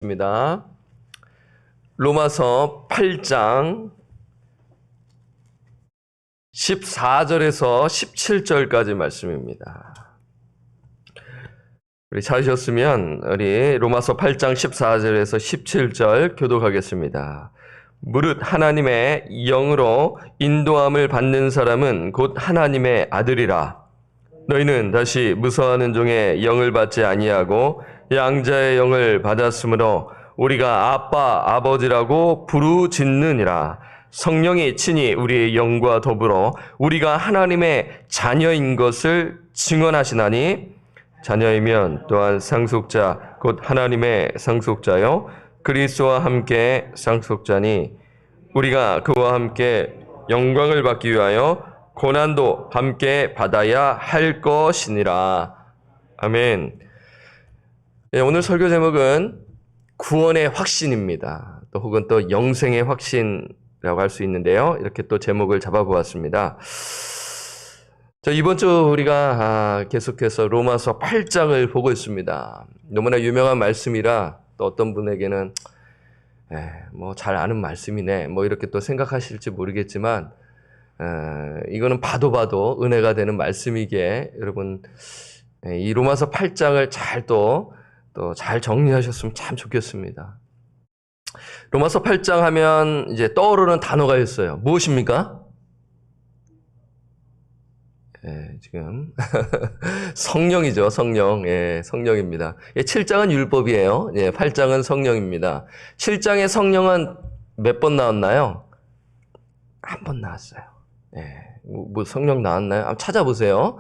입니다. 로마서 8장 14절에서 17절까지 말씀입니다. 우리 찾으셨으면 우리 로마서 8장 14절에서 17절 교독하겠습니다. 무릇 하나님의 영으로 인도함을 받는 사람은 곧 하나님의 아들이라. 너희는 다시 무서워하는 종의 영을 받지 아니하고 양자의 영을 받았으므로 우리가 아빠, 아버지라고 부르짖느니라. 성령이 친히 우리의 영과 더불어 우리가 하나님의 자녀인 것을 증언하시나니, 자녀이면 또한 상속자 곧 하나님의 상속자요 그리스도와 함께 상속자니, 우리가 그와 함께 영광을 받기 위하여 고난도 함께 받아야 할 것이니라. 아멘. 예, 오늘 설교 제목은 구원의 확신입니다. 또 혹은 또 영생의 확신이라고 할 수 있는데요. 이렇게 또 제목을 잡아보았습니다. 자, 이번 주 우리가 계속해서 로마서 8장을 보고 있습니다. 너무나 유명한 말씀이라 또 어떤 분에게는 뭐 잘 아는 말씀이네 뭐 이렇게 또 생각하실지 모르겠지만, 이거는 봐도 은혜가 되는 말씀이기에 여러분 이 로마서 8장을 잘 잘 정리하셨으면 참 좋겠습니다. 로마서 8장 하면 이제 떠오르는 단어가 있어요. 무엇입니까? 지금 성령이죠. 성령. 성령입니다. 7장은 율법이에요. 8장은 성령입니다. 7장의 성령은 몇 번 나왔나요? 한 번 나왔어요. 뭐 성령 나왔나요? 한번 찾아보세요.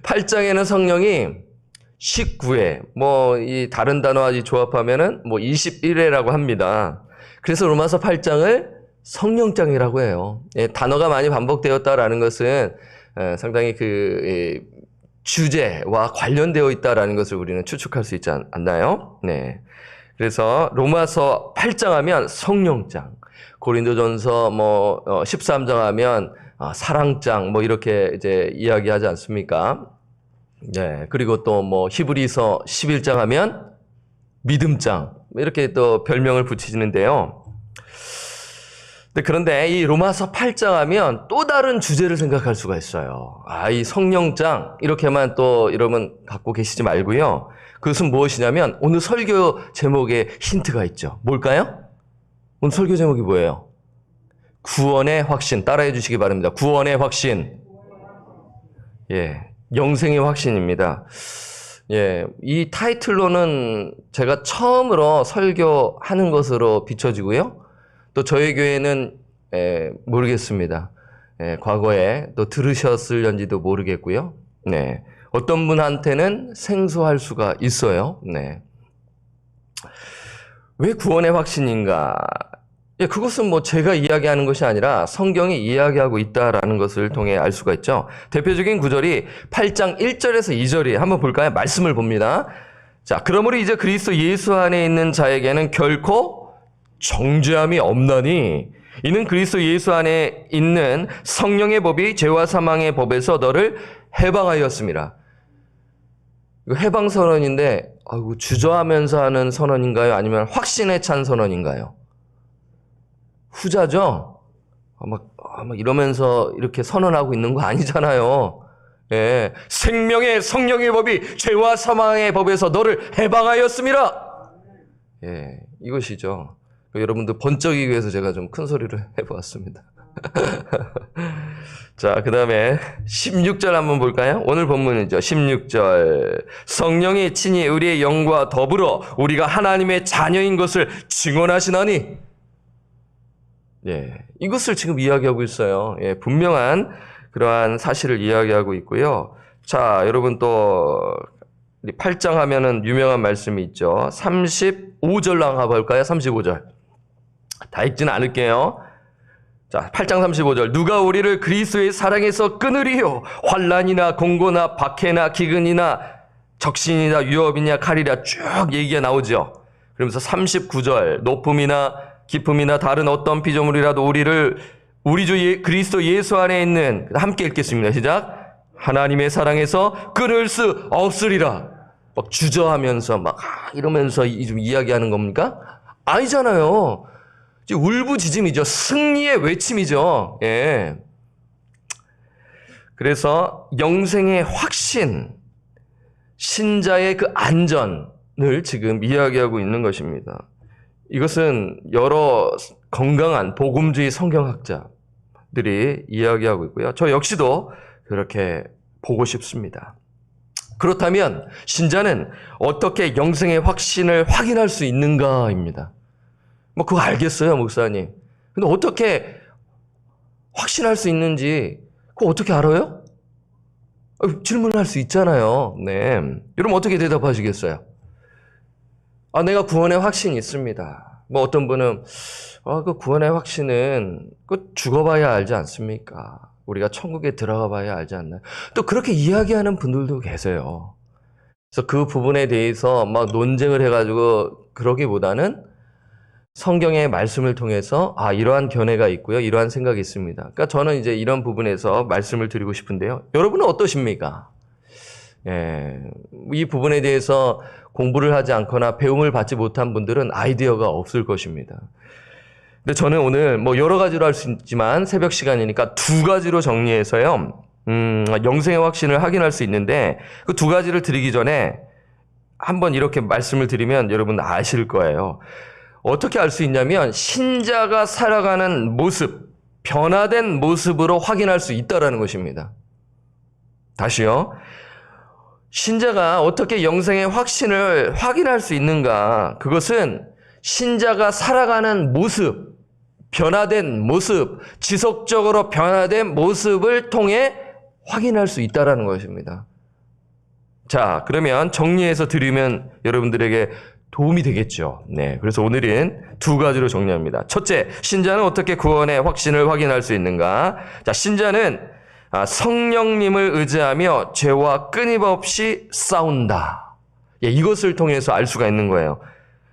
8장에는 성령이 19회, 이 다른 단어와 조합하면은 21회라고 합니다. 그래서 로마서 8장을 성령장이라고 해요. 단어가 많이 반복되었다라는 것은 상당히 그 주제와 관련되어 있다라는 것을 우리는 추측할 수 있지 않나요? 네. 그래서 로마서 8장 하면 성령장, 고린도전서 13장 하면 사랑장 이렇게 이제 이야기하지 않습니까? 네. 그리고 또 히브리서 11장 하면 믿음장 이렇게 또 별명을 붙이는데요. 그런데 이 로마서 8장 하면 또 다른 주제를 생각할 수가 있어요. 이 성령장 이렇게만 또 여러분 갖고 계시지 말고요. 그것은 무엇이냐면 오늘 설교 제목에 힌트가 있죠. 뭘까요? 오늘 설교 제목이 뭐예요? 구원의 확신. 따라해 주시기 바랍니다. 구원의 확신. 영생의 확신입니다. 이 타이틀로는 제가 처음으로 설교하는 것으로 비춰지고요. 또 저희 교회는 모르겠습니다. 과거에 또 들으셨을런지도 모르겠고요. 어떤 분한테는 생소할 수가 있어요. 왜 구원의 확신인가? 그것은 제가 이야기하는 것이 아니라 성경이 이야기하고 있다라는 것을 통해 알 수가 있죠. 대표적인 구절이 8장 1절에서 2절이에요. 한번 볼까요? 말씀을 봅니다. 자, 그러므로 이제 그리스도 예수 안에 있는 자에게는 결코 정죄함이 없나니, 이는 그리스도 예수 안에 있는 성령의 법이 죄와 사망의 법에서 너를 해방하였습니다. 이거 해방 선언인데, 주저하면서 하는 선언인가요? 아니면 확신에 찬 선언인가요? 후자죠? 이러면서 이렇게 선언하고 있는 거 아니잖아요. 생명의 성령의 법이 죄와 사망의 법에서 너를 해방하였습니다. 이것이죠. 여러분들 번쩍이기 위해서 제가 좀 큰 소리를 해보았습니다. 자, 그 다음에 16절 한번 볼까요? 오늘 본문이죠. 16절. 성령이 친히 우리의 영과 더불어 우리가 하나님의 자녀인 것을 증언하시나니, 이것을 지금 이야기하고 있어요. 분명한 그러한 사실을 이야기하고 있고요. 자, 여러분 또 8장 하면은 유명한 말씀이 있죠. 35절 나가볼까요? 35절. 다 읽지는 않을게요. 자, 8장 35절. 누가 우리를 그리스도의 사랑에서 끊으리요? 환난이나 공고나 박해나 기근이나 적신이나 위협이냐 칼이라 쭉 얘기가 나오죠. 그러면서 39절. 높음이나 기쁨이나 다른 어떤 피조물이라도 우리 주 그리스도 예수 안에 있는, 함께 읽겠습니다. 시작. 하나님의 사랑에서 끊을 수 없으리라. 막 주저하면서 막 이러면서 좀 이야기하는 겁니까? 아니잖아요. 울부짖음이죠. 승리의 외침이죠. 예. 그래서 영생의 확신, 신자의 그 안전을 지금 이야기하고 있는 것입니다. 이것은 여러 건강한 복음주의 성경학자들이 이야기하고 있고요. 저 역시도 그렇게 보고 싶습니다. 그렇다면 신자는 어떻게 영생의 확신을 확인할 수 있는가입니다. 뭐 그거 알겠어요, 목사님. 근데 어떻게 확신할 수 있는지 그거 어떻게 알아요? 질문할 수 있잖아요. 네. 여러분 어떻게 대답하시겠어요? 내가 구원의 확신이 있습니다. 뭐 어떤 분은 그 구원의 확신은 그 죽어봐야 알지 않습니까? 우리가 천국에 들어가 봐야 알지 않나요? 또 그렇게 이야기하는 분들도 계세요. 그래서 그 부분에 대해서 막 논쟁을 해가지고 그러기보다는 성경의 말씀을 통해서 이러한 견해가 있고요. 이러한 생각이 있습니다. 그러니까 저는 이제 이런 부분에서 말씀을 드리고 싶은데요. 여러분은 어떠십니까? 예, 이 부분에 대해서 공부를 하지 않거나 배움을 받지 못한 분들은 아이디어가 없을 것입니다. 근데 저는 오늘 뭐 여러 가지로 할 수 있지만 새벽 시간이니까 두 가지로 정리해서요. 영생의 확신을 확인할 수 있는데 그 두 가지를 드리기 전에 한번 이렇게 말씀을 드리면 여러분 아실 거예요. 어떻게 알 수 있냐면 신자가 살아가는 모습, 변화된 모습으로 확인할 수 있다는 것입니다. 다시요. 신자가 어떻게 영생의 확신을 확인할 수 있는가? 그것은 신자가 살아가는 모습, 변화된 모습, 지속적으로 변화된 모습을 통해 확인할 수 있다는 것입니다. 자, 그러면 정리해서 드리면 여러분들에게 도움이 되겠죠. 네. 그래서 오늘은 두 가지로 정리합니다. 첫째, 신자는 어떻게 구원의 확신을 확인할 수 있는가? 자, 신자는 성령님을 의지하며 죄와 끊임없이 싸운다. 예, 이것을 통해서 알 수가 있는 거예요.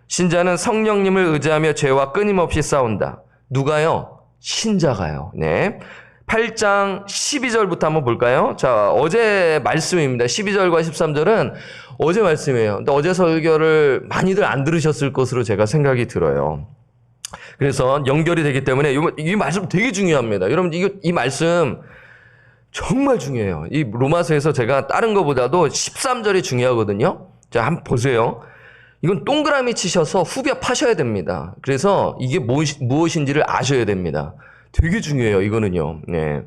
신자는 성령님을 의지하며 죄와 끊임없이 싸운다. 누가요? 신자가요. 네. 8장 12절부터 한번 볼까요? 자, 어제 말씀입니다. 12절과 13절은 어제 말씀이에요. 근데 어제 설교를 많이들 안 들으셨을 것으로 제가 생각이 들어요. 그래서 연결이 되기 때문에 이 말씀 되게 중요합니다. 여러분, 이 말씀 정말 중요해요. 이 로마서에서 제가 다른 것보다도 13절이 중요하거든요. 자, 한번 보세요. 이건 동그라미 치셔서 후벼 파셔야 됩니다. 그래서 이게 무엇인지를 아셔야 됩니다. 되게 중요해요, 이거는요. 네.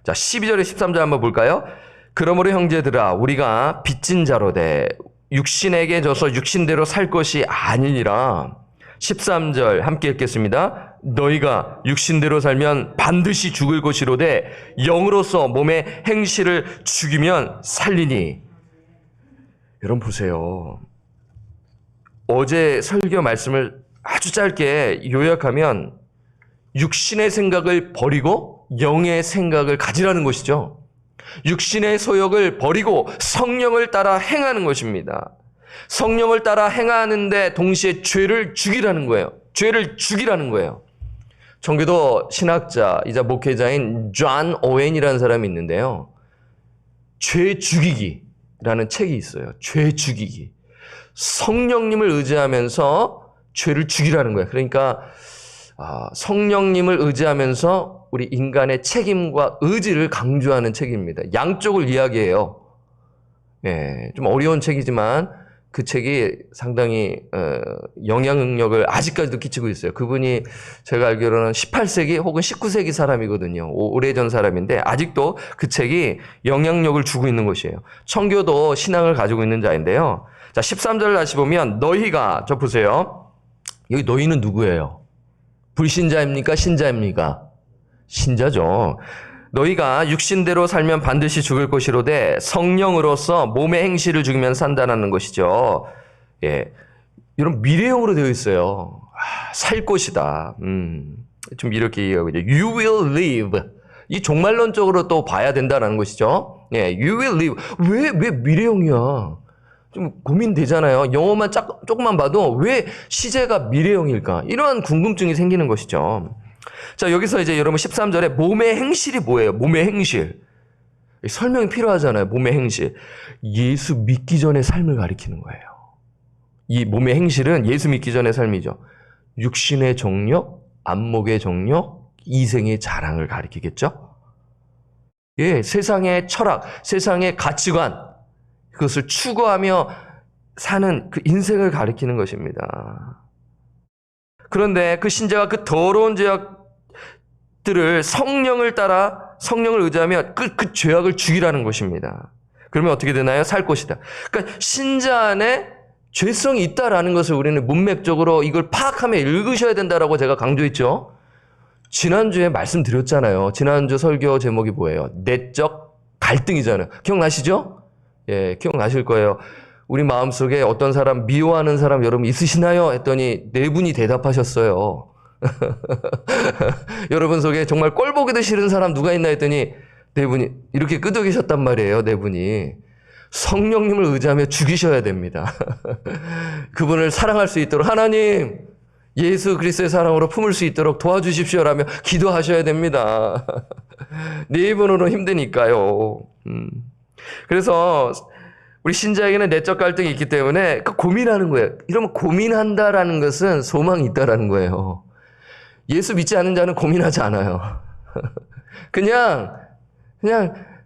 자, 12절에 13절 한번 볼까요? 그러므로 형제들아, 우리가 빚진 자로되 육신에게 져서 육신대로 살 것이 아니니라. 13절 함께 읽겠습니다. 너희가 육신대로 살면 반드시 죽을 것이로되 영으로서 몸의 행실을 죽이면 살리니. 여러분 보세요. 어제 설교 말씀을 아주 짧게 요약하면 육신의 생각을 버리고 영의 생각을 가지라는 것이죠. 육신의 소욕을 버리고 성령을 따라 행하는 것입니다. 성령을 따라 행하는데 동시에 죄를 죽이라는 거예요. 죄를 죽이라는 거예요. 청교도 신학자이자 목회자인 존 오웬이라는 사람이 있는데요. 죄 죽이기라는 책이 있어요. 죄 죽이기. 성령님을 의지하면서 죄를 죽이라는 거예요. 그러니까 성령님을 의지하면서 우리 인간의 책임과 의지를 강조하는 책입니다. 양쪽을 이야기해요. 네, 좀 어려운 책이지만 그 책이 상당히 영향력을 아직까지도 끼치고 있어요. 그분이 제가 알기로는 18세기 혹은 19세기 사람이거든요. 오래전 사람인데 아직도 그 책이 영향력을 주고 있는 것이에요. 청교도 신앙을 가지고 있는 자인데요. 자, 13절을 다시 보면 너희가, 저 보세요. 여기 너희는 누구예요? 불신자입니까? 신자입니까? 신자죠. 너희가 육신대로 살면 반드시 죽을 것이로되 성령으로서 몸의 행실을 죽이면 산다는 것이죠. 예, 이런 미래형으로 되어 있어요. 살 것이다. 좀 이렇게 얘기하고 있죠. You will live. 이 종말론적으로 또 봐야 된다는 것이죠. 예, you will live. 왜 미래형이야? 좀 고민되잖아요. 영어만 조금만 봐도 왜 시제가 미래형일까? 이러한 궁금증이 생기는 것이죠. 자, 여기서 이제 여러분 13절에 몸의 행실이 뭐예요? 몸의 행실. 설명이 필요하잖아요. 몸의 행실. 예수 믿기 전의 삶을 가리키는 거예요. 이 몸의 행실은 예수 믿기 전의 삶이죠. 육신의 정욕, 안목의 정욕, 이생의 자랑을 가리키겠죠. 예, 세상의 철학, 세상의 가치관, 그것을 추구하며 사는 그 인생을 가리키는 것입니다. 그런데 그 신자가 그 더러운 죄악들을 성령을 따라 성령을 의지하며 그 죄악을 죽이라는 것입니다. 그러면 어떻게 되나요? 살 것이다. 그러니까 신자 안에 죄성이 있다라는 것을 우리는 문맥적으로 이걸 파악하며 읽으셔야 된다라고 제가 강조했죠. 지난주에 말씀드렸잖아요. 지난주 설교 제목이 뭐예요? 내적 갈등이잖아요. 기억나시죠? 예, 기억나실 거예요. 우리 마음속에 어떤 사람 미워하는 사람 여러분 있으시나요? 했더니 네 분이 대답하셨어요. 여러분 속에 정말 꼴 보기도 싫은 사람 누가 있나 했더니 네 분이 이렇게 끄덕이셨단 말이에요. 네 분이. 성령님을 의지하며 죽이셔야 됩니다. 그분을 사랑할 수 있도록 하나님 예수 그리스도의 사랑으로 품을 수 있도록 도와주십시오라며 기도하셔야 됩니다. 네 분으로는 힘드니까요. 그래서 우리 신자에게는 내적 갈등이 있기 때문에 고민하는 거예요. 이러면 고민한다라는 것은 소망이 있다라는 거예요. 예수 믿지 않는 자는 고민하지 않아요. 그냥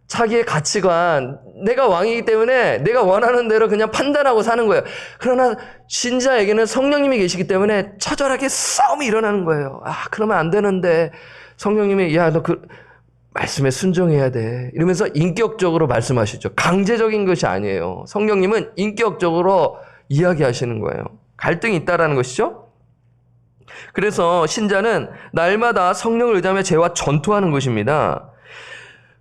자기의 가치관, 내가 왕이기 때문에 내가 원하는 대로 그냥 판단하고 사는 거예요. 그러나 신자에게는 성령님이 계시기 때문에 처절하게 싸움이 일어나는 거예요. 그러면 안 되는데 성령님이 너 그 말씀에 순종해야 돼. 이러면서 인격적으로 말씀하시죠. 강제적인 것이 아니에요. 성령님은 인격적으로 이야기하시는 거예요. 갈등이 있다라는 것이죠. 그래서 신자는 날마다 성령을 의지하며 죄와 전투하는 것입니다.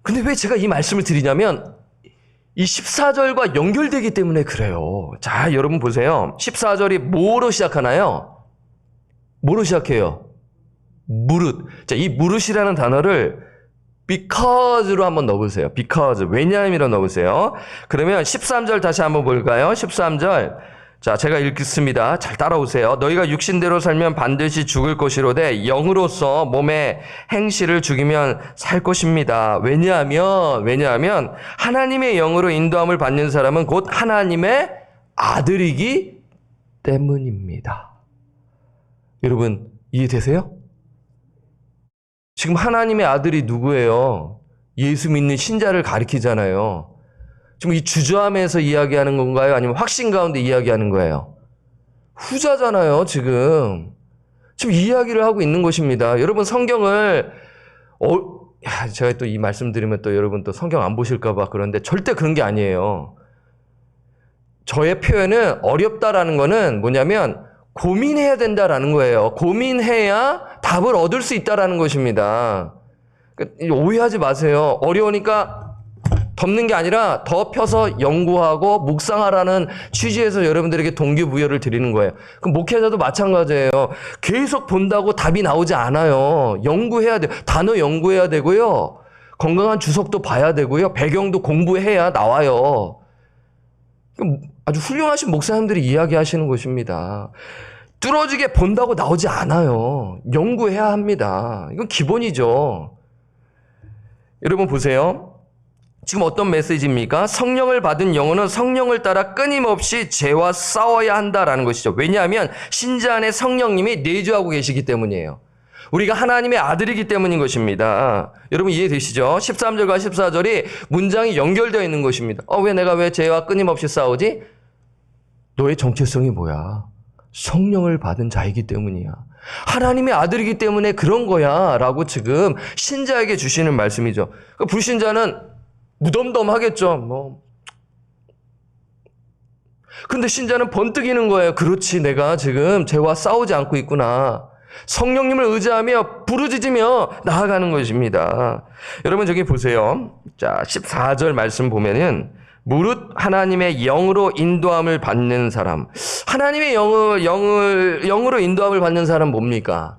근데 왜 제가 이 말씀을 드리냐면 이 14절과 연결되기 때문에 그래요. 자, 여러분 보세요. 14절이 뭐로 시작하나요? 뭐로 시작해요? 무릇. 자, 이 무릇이라는 단어를 because로 한번 넣어보세요. because. 왜냐함이라 넣어보세요. 그러면 13절 다시 한번 볼까요? 13절. 자, 제가 읽겠습니다. 잘 따라오세요. 너희가 육신대로 살면 반드시 죽을 것이로되 영으로서 몸의 행실을 죽이면 살 것입니다. 왜냐하면 하나님의 영으로 인도함을 받는 사람은 곧 하나님의 아들이기 때문입니다. 여러분 이해되세요? 지금 하나님의 아들이 누구예요? 예수 믿는 신자를 가리키잖아요. 지금 이 주저함에서 이야기하는 건가요? 아니면 확신 가운데 이야기하는 거예요? 후자잖아요, 지금. 지금 이야기를 하고 있는 것입니다. 여러분 성경을, 제가 또 이 말씀 드리면 또 여러분 또 성경 안 보실까봐 그런데 절대 그런 게 아니에요. 저의 표현은 어렵다라는 거는 뭐냐면 고민해야 된다라는 거예요. 고민해야 답을 얻을 수 있다라는 것입니다. 오해하지 마세요. 어려우니까 덮는 게 아니라 덮여서 연구하고 묵상하라는 취지에서 여러분들에게 동기부여를 드리는 거예요. 그럼 목회자도 마찬가지예요. 계속 본다고 답이 나오지 않아요. 연구해야 돼요. 단어 연구해야 되고요. 건강한 주석도 봐야 되고요. 배경도 공부해야 나와요. 아주 훌륭하신 목사님들이 이야기하시는 것입니다. 뚫어지게 본다고 나오지 않아요. 연구해야 합니다. 이건 기본이죠. 여러분 보세요. 지금 어떤 메시지입니까? 성령을 받은 영혼은 성령을 따라 끊임없이 죄와 싸워야 한다라는 것이죠. 왜냐하면 신자 안에 성령님이 내주하고 계시기 때문이에요. 우리가 하나님의 아들이기 때문인 것입니다. 여러분 이해되시죠? 13절과 14절이 문장이 연결되어 있는 것입니다. 왜 죄와 끊임없이 싸우지? 너의 정체성이 뭐야? 성령을 받은 자이기 때문이야. 하나님의 아들이기 때문에 그런 거야 라고 지금 신자에게 주시는 말씀이죠. 불신자는 무덤덤하겠죠. 근데 신자는 번뜩이는 거예요. 그렇지, 내가 지금 죄와 싸우지 않고 있구나. 성령님을 의지하며 부르짖으며 나아가는 것입니다. 여러분 저기 보세요. 자, 14절 말씀 보면은 무릇 하나님의 영으로 인도함을 받는 사람. 하나님의 영으로 인도함을 받는 사람 뭡니까?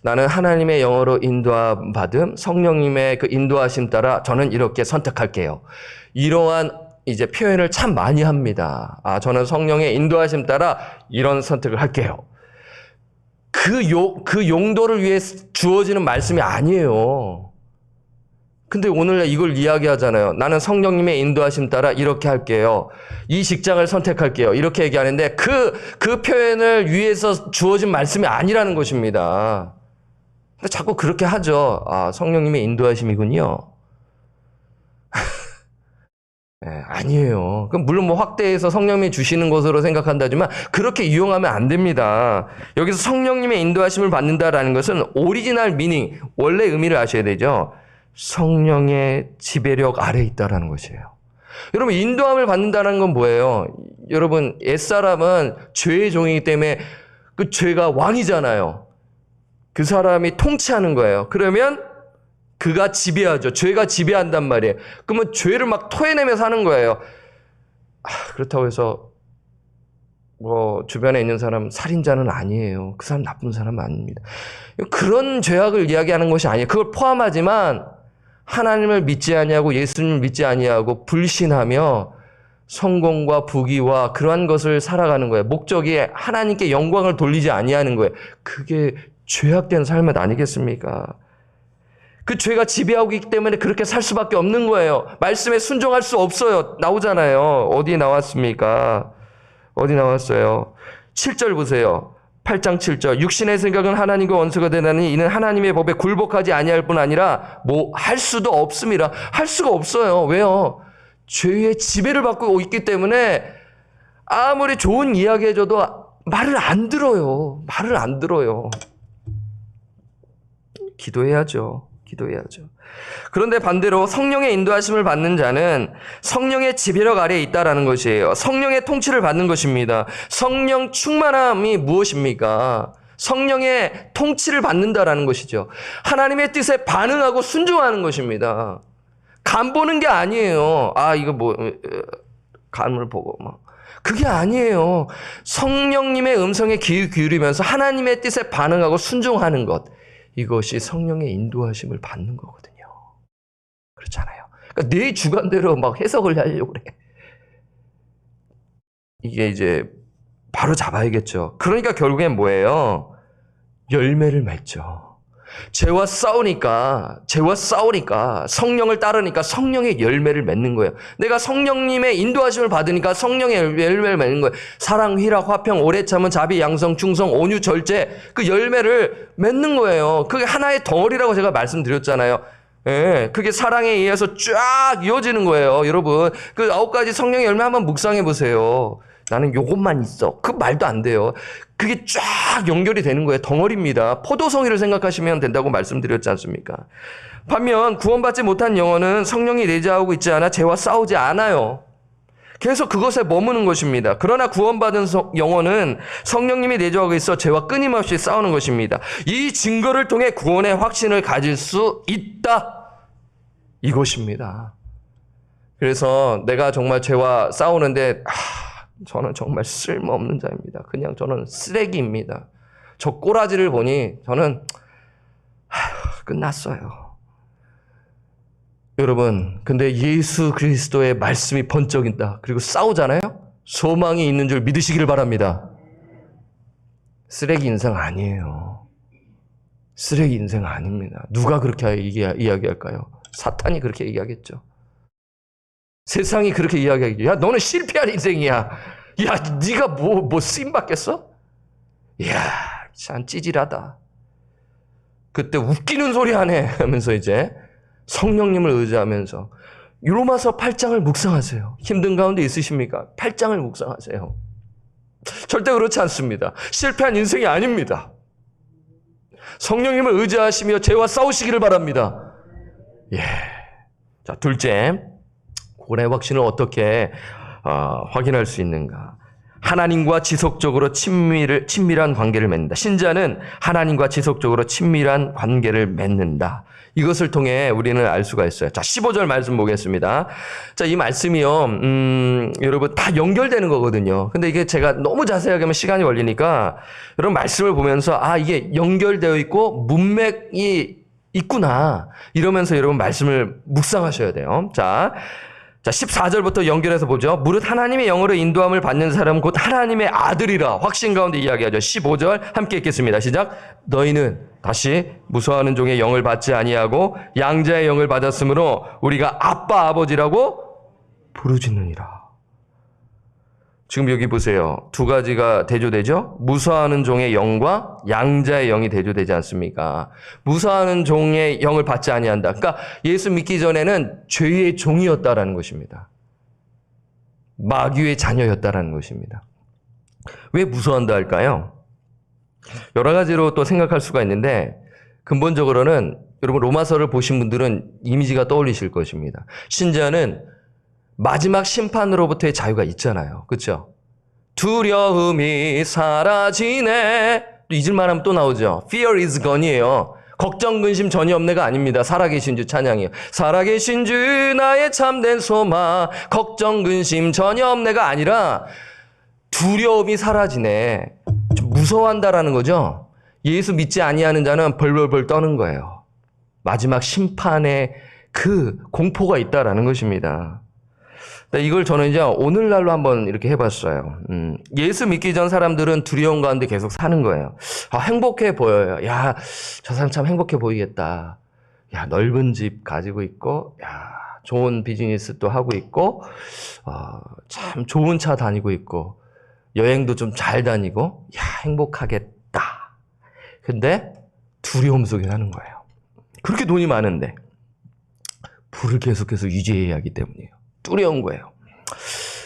나는 하나님의 영으로 인도함 받음, 성령님의 그 인도하심 따라 저는 이렇게 선택할게요. 이러한 이제 표현을 참 많이 합니다. 저는 성령의 인도하심 따라 이런 선택을 할게요. 그 용도를 위해 주어지는 말씀이 아니에요. 근데 오늘날 이걸 이야기하잖아요. 나는 성령님의 인도하심 따라 이렇게 할게요. 이 직장을 선택할게요. 이렇게 얘기하는데 그 표현을 위해서 주어진 말씀이 아니라는 것입니다. 근데 자꾸 그렇게 하죠. 아, 성령님의 인도하심이군요. 네, 아니에요. 그럼 물론 뭐 확대해서 성령님이 주시는 것으로 생각한다지만 그렇게 이용하면 안 됩니다. 여기서 성령님의 인도하심을 받는다라는 것은 오리지널 미닝, 원래 의미를 아셔야 되죠. 성령의 지배력 아래에 있다라는 것이에요. 여러분, 인도함을 받는다는 건 뭐예요? 여러분, 옛사람은 죄의 종이기 때문에 그 죄가 왕이잖아요. 그 사람이 통치하는 거예요. 그러면 그가 지배하죠. 죄가 지배한단 말이에요. 그러면 죄를 막 토해내면서 하는 거예요. 그렇다고 해서 뭐 주변에 있는 사람 살인자는 아니에요. 그 사람 나쁜 사람 아닙니다. 그런 죄악을 이야기하는 것이 아니에요. 그걸 포함하지만 하나님을 믿지 아니하고 예수님을 믿지 아니하고 불신하며 성공과 부귀와 그러한 것을 살아가는 거예요. 목적이 하나님께 영광을 돌리지 아니하는 거예요. 그게 죄악된 삶은 아니겠습니까? 그 죄가 지배하고 있기 때문에 그렇게 살 수밖에 없는 거예요. 말씀에 순종할 수 없어요. 나오잖아요. 어디 나왔습니까? 어디 나왔어요? 7절 보세요. 8장 7절. 육신의 생각은 하나님과 원수가 되나니 이는 하나님의 법에 굴복하지 아니할 뿐 아니라 뭐 할 수도 없습니다. 할 수가 없어요. 왜요? 죄의 지배를 받고 있기 때문에 아무리 좋은 이야기 해줘도 말을 안 들어요. 말을 안 들어요. 기도해야죠. 기도해야죠. 그런데 반대로 성령의 인도하심을 받는 자는 성령의 지배력 아래에 있다라는 것이에요. 성령의 통치를 받는 것입니다. 성령 충만함이 무엇입니까? 성령의 통치를 받는다라는 것이죠. 하나님의 뜻에 반응하고 순종하는 것입니다. 간 보는 게 아니에요. 아, 이거 뭐 간을 보고 막. 그게 아니에요. 성령님의 음성에 귀 기울이면서 하나님의 뜻에 반응하고 순종하는 것. 이것이 성령의 인도하심을 받는 거거든요. 그렇잖아요. 그러니까 내 주관대로 막 해석을 하려고 그래. 이게 이제 바로 잡아야겠죠. 그러니까 결국엔 뭐예요? 열매를 맺죠. 죄와 싸우니까 성령을 따르니까 성령의 열매를 맺는 거예요. 내가 성령님의 인도하심을 받으니까 성령의 열매를 맺는 거예요. 사랑, 희락, 화평, 오래 참은, 자비, 양성, 충성, 온유, 절제, 그 열매를 맺는 거예요. 그게 하나의 덩어리라고 제가 말씀드렸잖아요. 예, 그게 사랑에 의해서 쫙 이어지는 거예요. 여러분, 그 9가지 성령의 열매 한번 묵상해 보세요. 나는 요것만 있어. 그 말도 안 돼요. 그게 쫙 연결이 되는 거예요. 덩어리입니다. 포도송이를 생각하시면 된다고 말씀드렸지 않습니까? 반면 구원받지 못한 영혼은 성령이 내재하고 있지 않아 죄와 싸우지 않아요. 계속 그것에 머무는 것입니다. 그러나 구원받은 영혼은 성령님이 내재하고 있어 죄와 끊임없이 싸우는 것입니다. 이 증거를 통해 구원의 확신을 가질 수 있다. 이것입니다. 그래서 내가 정말 죄와 싸우는데 저는 정말 쓸모없는 자입니다. 그냥 저는 쓰레기입니다. 저 꼬라지를 보니 저는 끝났어요. 여러분, 근데 예수 그리스도의 말씀이 번쩍인다. 그리고 싸우잖아요. 소망이 있는 줄 믿으시기를 바랍니다. 쓰레기 인생 아니에요. 쓰레기 인생 아닙니다. 누가 그렇게 이야기할까요? 사탄이 그렇게 얘기하겠죠. 세상이 그렇게 이야기하겠죠. 야, 너는 실패한 인생이야. 야, 네가 뭐 쓰임 받겠어? 이야, 참 찌질하다. 그때 웃기는 소리 하네 하면서 이제 성령님을 의지하면서 로마서 8장을 묵상하세요. 힘든 가운데 있으십니까? 8장을 묵상하세요. 절대 그렇지 않습니다. 실패한 인생이 아닙니다. 성령님을 의지하시며 죄와 싸우시기를 바랍니다. 예. 자, 둘째. 구원의 확신을 어떻게 확인할 수 있는가? 하나님과 지속적으로 친밀한 관계를 맺는다. 신자는 하나님과 지속적으로 친밀한 관계를 맺는다. 이것을 통해 우리는 알 수가 있어요. 자, 15절 말씀 보겠습니다. 자, 이 말씀이요, 여러분 다 연결되는 거거든요. 근데 이게 제가 너무 자세하게 하면 시간이 걸리니까 여러분 말씀을 보면서 이게 연결되어 있고 문맥이 있구나. 이러면서 여러분 말씀을 묵상하셔야 돼요. 자, 자, 14절부터 연결해서 보죠. 무릇 하나님의 영으로 인도함을 받는 사람은 곧 하나님의 아들이라 확신 가운데 이야기하죠. 15절 함께 읽겠습니다. 시작. 너희는 다시 무서워하는 종의 영을 받지 아니하고 양자의 영을 받았으므로 우리가 아빠 아버지라고 부르짖느니라. 지금 여기 보세요. 두 가지가 대조되죠? 무서워하는 종의 영과 양자의 영이 대조되지 않습니까? 무서워하는 종의 영을 받지 아니한다. 그러니까 예수 믿기 전에는 죄의 종이었다라는 것입니다. 마귀의 자녀였다라는 것입니다. 왜 무서워한다 할까요? 여러 가지로 또 생각할 수가 있는데 근본적으로는 여러분 로마서를 보신 분들은 이미지가 떠올리실 것입니다. 신자는 마지막 심판으로부터의 자유가 있잖아요. 그렇죠? 두려움이 사라지네. 또 잊을만 하면 또 나오죠. Fear is gone이에요. 걱정 근심 전혀 없네가 아닙니다. 살아계신 주 찬양이에요. 살아계신 주 나의 참된 소망 걱정 근심 전혀 없네가 아니라 두려움이 사라지네. 좀 무서워한다라는 거죠. 예수 믿지 아니하는 자는 벌벌벌 떠는 거예요. 마지막 심판에 그 공포가 있다라는 것입니다. 이걸 저는 이제 오늘날로 한번 이렇게 해봤어요. 예수 믿기 전 사람들은 두려움 가운데 계속 사는 거예요. 아, 행복해 보여요. 야, 저 사람 참 행복해 보이겠다. 야, 넓은 집 가지고 있고, 야, 좋은 비즈니스 또 하고 있고, 참 좋은 차 다니고 있고, 여행도 좀 잘 다니고, 야, 행복하겠다. 근데 두려움 속에 사는 거예요. 그렇게 돈이 많은데, 불을 계속해서 유지해야 하기 때문이에요. 두려운 거예요.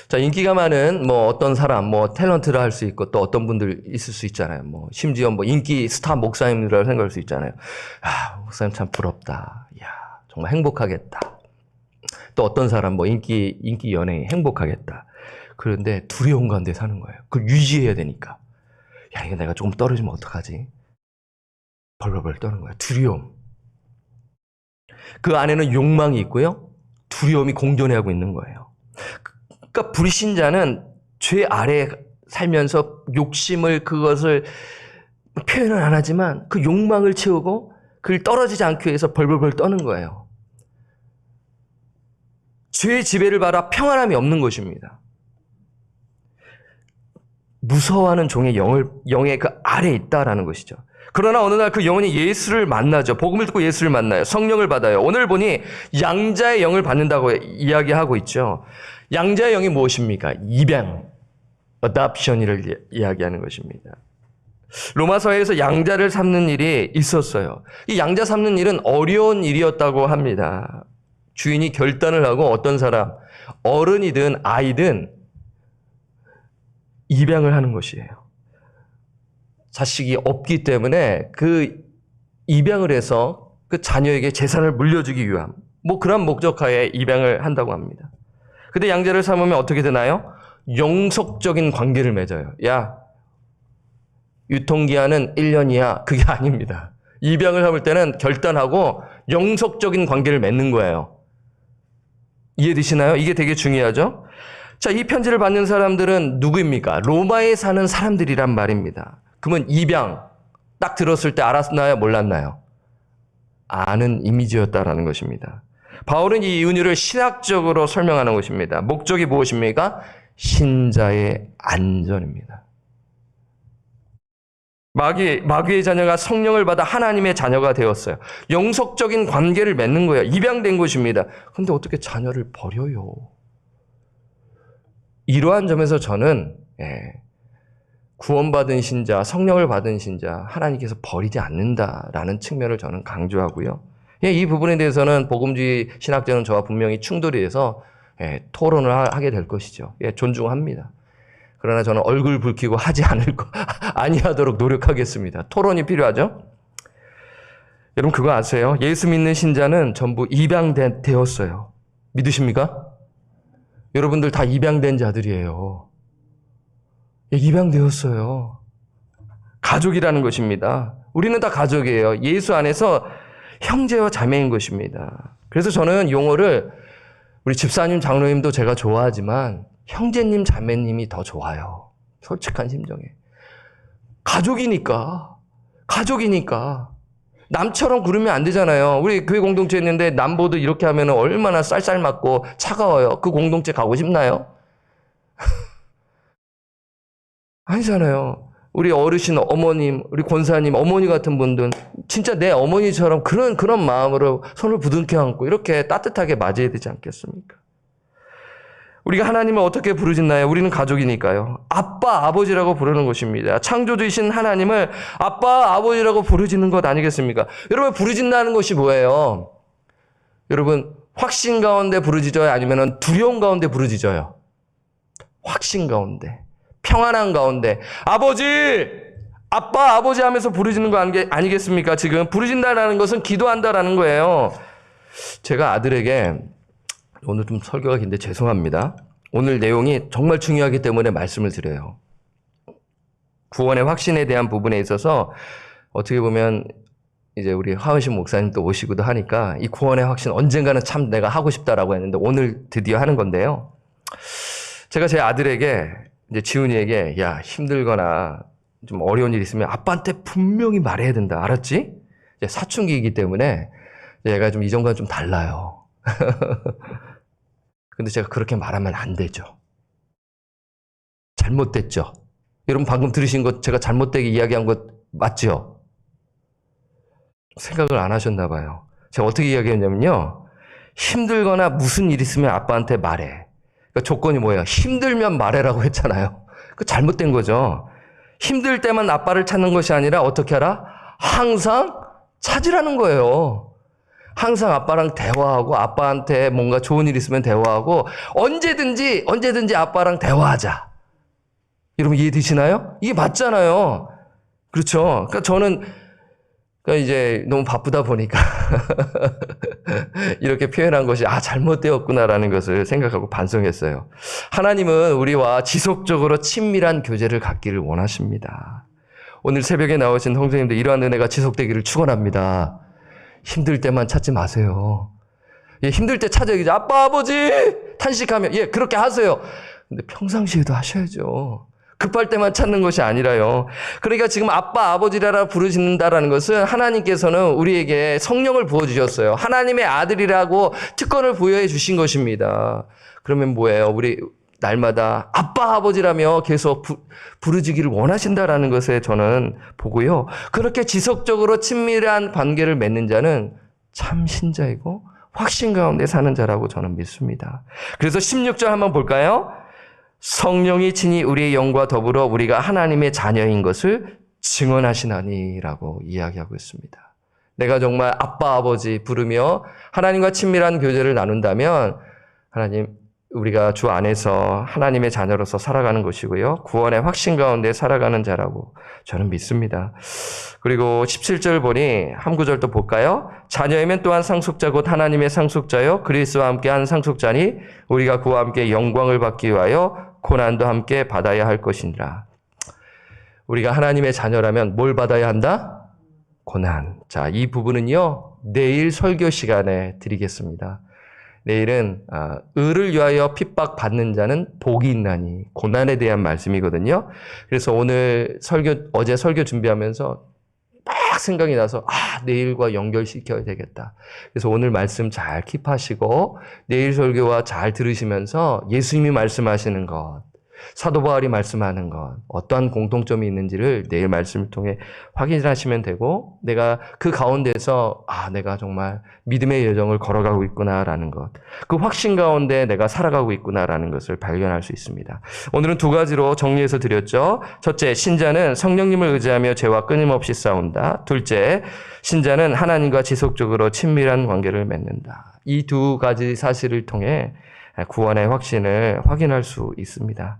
자, 인기가 많은 어떤 사람, 탤런트라 할 수 있고 또 어떤 분들 있을 수 있잖아요. 심지어 인기 스타 목사님이라고 생각할 수 있잖아요. 아, 목사님 참 부럽다. 야, 정말 행복하겠다. 또 어떤 사람 인기 연예인 행복하겠다. 그런데 두려운 가운데 사는 거예요. 그걸 유지해야 되니까. 야, 이거 내가 조금 떨어지면 어떡하지? 벌벌벌 떠는 거예요. 두려움. 그 안에는 욕망이 있고요. 두려움이 공존하고 있는 거예요. 그러니까 불신자는 죄 아래에 살면서 욕심을 그것을 표현은 안 하지만 그 욕망을 채우고 그걸 떨어지지 않기 위해서 벌벌벌 떠는 거예요. 죄의 지배를 받아 평안함이 없는 것입니다. 무서워하는 종의 영의 그 아래에 있다라는 것이죠. 그러나 어느 날 그 영혼이 예수를 만나죠. 복음을 듣고 예수를 만나요. 성령을 받아요. 오늘 보니 양자의 영을 받는다고 이야기하고 있죠. 양자의 영이 무엇입니까? 입양, adoption을 이야기하는 것입니다. 로마서에서 양자를 삼는 일이 있었어요. 이 양자 삼는 일은 어려운 일이었다고 합니다. 주인이 결단을 하고 어떤 사람, 어른이든 아이든 입양을 하는 것이에요. 자식이 없기 때문에 그 입양을 해서 그 자녀에게 재산을 물려주기 위한 그런 목적하에 입양을 한다고 합니다. 근데 양자를 삼으면 어떻게 되나요? 영속적인 관계를 맺어요. 야, 유통기한은 1년이야. 그게 아닙니다. 입양을 해볼 때는 결단하고 영속적인 관계를 맺는 거예요. 이해되시나요? 이게 되게 중요하죠? 자, 이 편지를 받는 사람들은 누구입니까? 로마에 사는 사람들이란 말입니다. 그러면 입양, 딱 들었을 때 알았나요? 몰랐나요? 아는 이미지였다라는 것입니다. 바울은 이 은유를 신학적으로 설명하는 것입니다. 목적이 무엇입니까? 신자의 안전입니다. 마귀의 자녀가 성령을 받아 하나님의 자녀가 되었어요. 영속적인 관계를 맺는 거예요. 입양된 것입니다. 그런데 어떻게 자녀를 버려요? 이러한 점에서 저는 구원받은 신자, 성령을 받은 신자, 하나님께서 버리지 않는다라는 측면을 저는 강조하고요. 이 부분에 대해서는 복음주의 신학자는 저와 분명히 충돌이 돼서 토론을 하게 될 것이죠. 존중합니다. 그러나 저는 얼굴 붉히고 하지 아니하도록 노력하겠습니다. 토론이 필요하죠? 여러분 그거 아세요? 예수 믿는 신자는 전부 입양되었어요. 믿으십니까? 여러분들 다 입양된 자들이에요. 입양되었어요. 가족이라는 것입니다. 우리는 다 가족이에요. 예수 안에서 형제와 자매인 것입니다. 그래서 저는 용어를 우리 집사님, 장로님도 제가 좋아하지만 형제님, 자매님이 더 좋아요. 솔직한 심정에. 가족이니까. 남처럼 그러면 안 되잖아요. 우리 교회 공동체 있는데 남보도 이렇게 하면 얼마나 쌀쌀맞고 차가워요. 그 공동체 가고 싶나요? 아니잖아요. 우리 어르신, 어머님, 우리 권사님, 어머니 같은 분들은 진짜 내 어머니처럼 그런 마음으로 손을 부둥켜 안고 이렇게 따뜻하게 맞이해야 되지 않겠습니까? 우리가 하나님을 어떻게 부르짖나요? 우리는 가족이니까요. 아빠, 아버지라고 부르는 것입니다. 창조주이신 하나님을 아빠, 아버지라고 부르짖는 것 아니겠습니까? 여러분, 부르짖는다는 것이 뭐예요? 여러분, 확신 가운데 부르짖어요? 아니면 두려움 가운데 부르짖어요? 확신 가운데, 평안한 가운데, 아버지! 아빠, 아버지 하면서 부르짖는 거 아니겠습니까? 지금 부르짖는다는 것은 기도한다라는 거예요. 제가 아들에게 오늘 좀 설교가 긴데 죄송합니다. 오늘 내용이 정말 중요하기 때문에 말씀을 드려요. 구원의 확신에 대한 부분에 있어서 어떻게 보면 이제 우리 하은신 목사님도 오시기도 하니까 이 구원의 확신 언젠가는 참 내가 하고 싶다라고 했는데 오늘 드디어 하는 건데요. 제가 제 아들에게 이제 지훈이에게 야 힘들거나 좀 어려운 일 있으면 아빠한테 분명히 말해야 된다. 알았지? 이제 사춘기이기 때문에 얘가 좀 이전과는 좀 달라요. 근데 제가 그렇게 말하면 안 되죠. 잘못됐죠. 여러분 방금 들으신 것 제가 잘못되게 이야기한 것 맞죠? 생각을 안 하셨나 봐요. 제가 어떻게 이야기했냐면요. 힘들거나 무슨 일 있으면 아빠한테 말해. 그러니까 조건이 뭐예요? 힘들면 말해라고 했잖아요. 그 잘못된 거죠. 힘들 때만 아빠를 찾는 것이 아니라 어떻게 하라? 항상 찾으라는 거예요. 항상 아빠랑 대화하고 아빠한테 뭔가 좋은 일 있으면 대화하고 언제든지 아빠랑 대화하자. 여러분 이해되시나요? 이게 맞잖아요. 그렇죠? 그러니까 저는 이제 너무 바쁘다 보니까 이렇게 표현한 것이 잘못되었구나라는 것을 생각하고 반성했어요. 하나님은 우리와 지속적으로 친밀한 교제를 갖기를 원하십니다. 오늘 새벽에 나오신 형제님들 이러한 은혜가 지속되기를 축원합니다. 힘들 때만 찾지 마세요. 예, 힘들 때 찾아야지. 아빠, 아버지! 탄식하면, 예, 그렇게 하세요. 근데 평상시에도 하셔야죠. 급할 때만 찾는 것이 아니라요. 그러니까 지금 아빠, 아버지라 부르신다라는 것은 하나님께서는 우리에게 성령을 부어주셨어요. 하나님의 아들이라고 특권을 부여해 주신 것입니다. 그러면 뭐예요? 우리 날마다 아빠, 아버지라며 계속 부르짖기를 원하신다라는 것에 저는 보고요. 그렇게 지속적으로 친밀한 관계를 맺는 자는 참 신자이고 확신 가운데 사는 자라고 저는 믿습니다. 그래서 16절 한번 볼까요? 성령이 친히 우리의 영과 더불어 우리가 하나님의 자녀인 것을 증언하시나니라고 이야기하고 있습니다. 내가 정말 아빠, 아버지 부르며 하나님과 친밀한 교제를 나눈다면 하나님 우리가 주 안에서 하나님의 자녀로서 살아가는 것이고요. 구원의 확신 가운데 살아가는 자라고 저는 믿습니다. 그리고 17절 보니 한 구절 또 볼까요? 자녀이면 또한 상속자 곧 하나님의 상속자요 그리스도와 함께 한 상속자니 우리가 그와 함께 영광을 받기 위하여 고난도 함께 받아야 할 것이니라. 우리가 하나님의 자녀라면 뭘 받아야 한다? 고난. 자, 이 부분은요. 내일 설교 시간에 드리겠습니다. 내일은 의를 위하여 핍박받는 자는 복이 있나니 고난에 대한 말씀이거든요. 그래서 어제 설교 준비하면서 막 생각이 나서 내일과 연결시켜야 되겠다. 그래서 오늘 말씀 잘 킵하시고 내일 설교와 잘 들으시면서 예수님이 말씀하시는 것, 사도 바울이 말씀하는 것, 어떠한 공통점이 있는지를 내일 말씀을 통해 확인하시면 되고 내가 그 가운데서 내가 정말 믿음의 여정을 걸어가고 있구나라는 것, 그 확신 가운데 내가 살아가고 있구나라는 것을 발견할 수 있습니다. 오늘은 두 가지로 정리해서 드렸죠. 첫째, 신자는 성령님을 의지하며 죄와 끊임없이 싸운다. 둘째, 신자는 하나님과 지속적으로 친밀한 관계를 맺는다. 이 두 가지 사실을 통해 구원의 확신을 확인할 수 있습니다.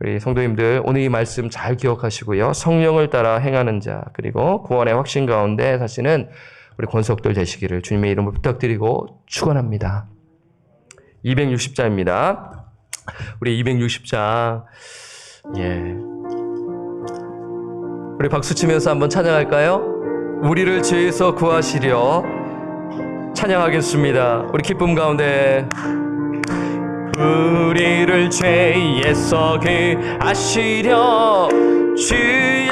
우리 성도님들 오늘 이 말씀 잘 기억하시고요. 성령을 따라 행하는 자 그리고 구원의 확신 가운데 사시는 우리 권속들 되시기를 주님의 이름으로 부탁드리고 축원합니다. 260자입니다. 우리 260자 우리 박수 치면서 한번 찬양할까요? 우리를 죄에서 구하시려 찬양하겠습니다. 우리 기쁨 가운데 우리를 죄에서 구하시려 주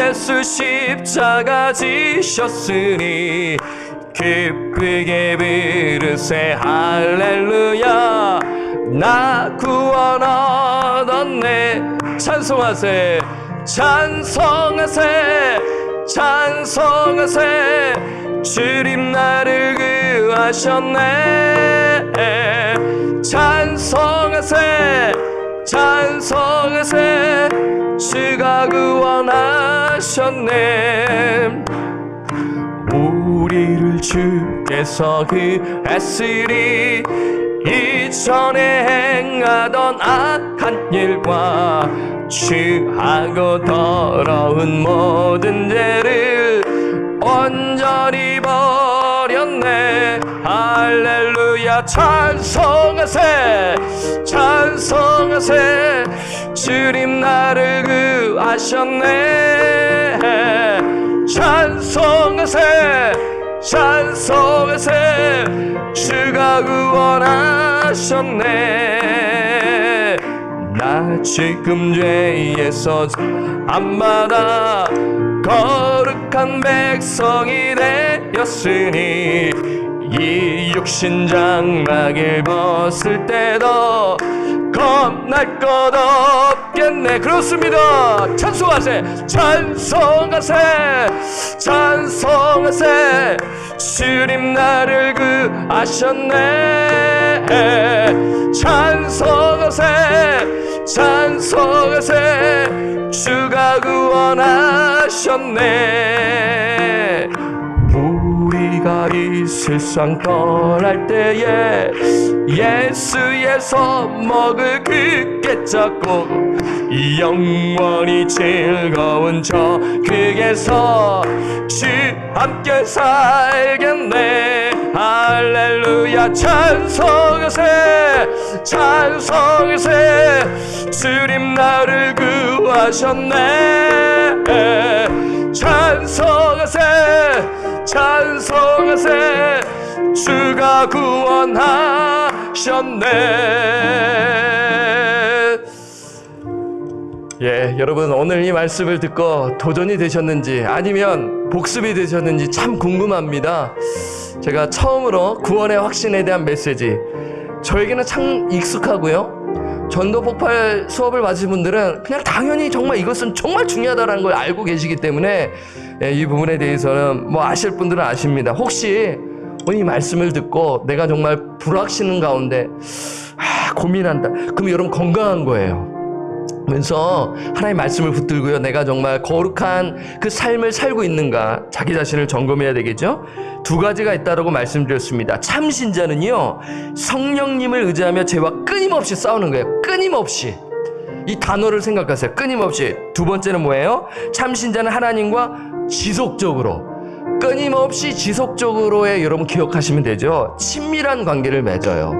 예수 십자가 지셨으니 기쁘게 부르세 할렐루야. 나 구원 얻었네. 찬송하세 찬송하세 찬송하세. 주님 나를 구하셨네. 찬송하세 찬송하세. 주가 구원하셨네. 우리를 주께서 구했으리 이전에 행하던 악한 일과 취하고 더러운 모든 죄를 온전히 버렸네. 할렐루야. 찬송하세 찬송하세. 주님 나를 구하셨네. 찬송하세 찬송하세. 주가 구원하셨네. 나 지금 죄에서 안 받아 거룩한 백성이 되었으니 이 육신 장막을 벗을 때도 겁날 것 없겠네. 그렇습니다. 찬송하세 찬송하세 찬송하세. 주님 나를 구하셨네. 찬송하세 찬송하세. 주가 구원하셨네. 우리가 이 세상 떠날 때에 예수의 손목을 굳게 잡고 영원히 즐거운 저 극에서 주 함께 살겠네. 할렐루야. 찬송하세 찬송하세. 주님 나를 구하셨네. 찬송하세 찬송하세. 주가 구원하셨네. 예, 여러분 오늘 이 말씀을 듣고 도전이 되셨는지 아니면 복습이 되셨는지 참 궁금합니다. 제가 처음으로 구원의 확신에 대한 메시지, 저에게는 참 익숙하고요, 전도 폭발 수업을 받으신 분들은 그냥 당연히 정말 이것은 정말 중요하다는 걸 알고 계시기 때문에 이 부분에 대해서는 뭐 아실 분들은 아십니다. 혹시 이 말씀을 듣고 내가 정말 불확신 가운데 고민한다, 그럼 여러분 건강한 거예요. 그래서 하나님의 말씀을 붙들고요, 내가 정말 거룩한 그 삶을 살고 있는가 자기 자신을 점검해야 되겠죠. 두 가지가 있다라고 말씀드렸습니다. 참 신자는요, 성령님을 의지하며 죄와 끊임없이 싸우는 거예요. 끊임없이. 이 단어를 생각하세요. 끊임없이. 두 번째는 뭐예요? 참 신자는 하나님과 지속적으로, 끊임없이 지속적으로의, 여러분 기억하시면 되죠, 친밀한 관계를 맺어요.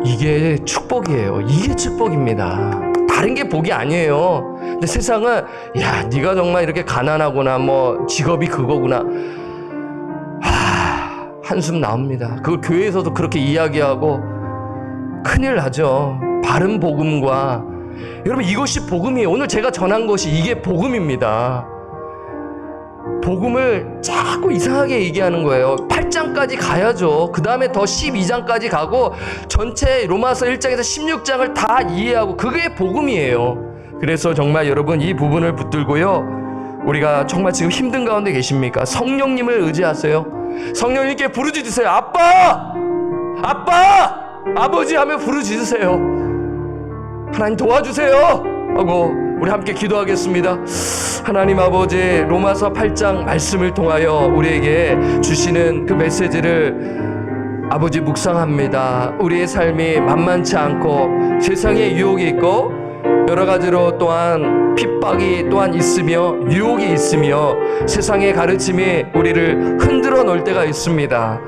이게 축복이에요. 이게 축복입니다. 다른 게 복이 아니에요. 근데 세상은 야, 네가 정말 이렇게 가난하구나, 뭐 직업이 그거구나, 한숨 나옵니다. 그걸 교회에서도 그렇게 이야기하고 큰일 나죠. 바른 복음과, 여러분 이것이 복음이에요. 오늘 제가 전한 것이 이게 복음입니다. 복음을 자꾸 이상하게 얘기하는 거예요. 8장까지 가야죠. 그 다음에 더 12장까지 가고 전체 로마서 1장에서 16장을 다 이해하고, 그게 복음이에요. 그래서 정말 여러분 이 부분을 붙들고요, 우리가 정말 지금 힘든 가운데 계십니까? 성령님을 의지하세요. 성령님께 부르짖으세요. 아빠! 아빠! 아버지 하며 부르짖으세요. 하나님 도와주세요 하고 우리 함께 기도하겠습니다. 하나님 아버지, 로마서 8장 말씀을 통하여 우리에게 주시는 그 메시지를 아버지 묵상합니다. 우리의 삶이 만만치 않고 세상에 유혹이 있고 여러 가지로 또한 핍박이 또한 있으며 유혹이 있으며 세상의 가르침이 우리를 흔들어 놓을 때가 있습니다.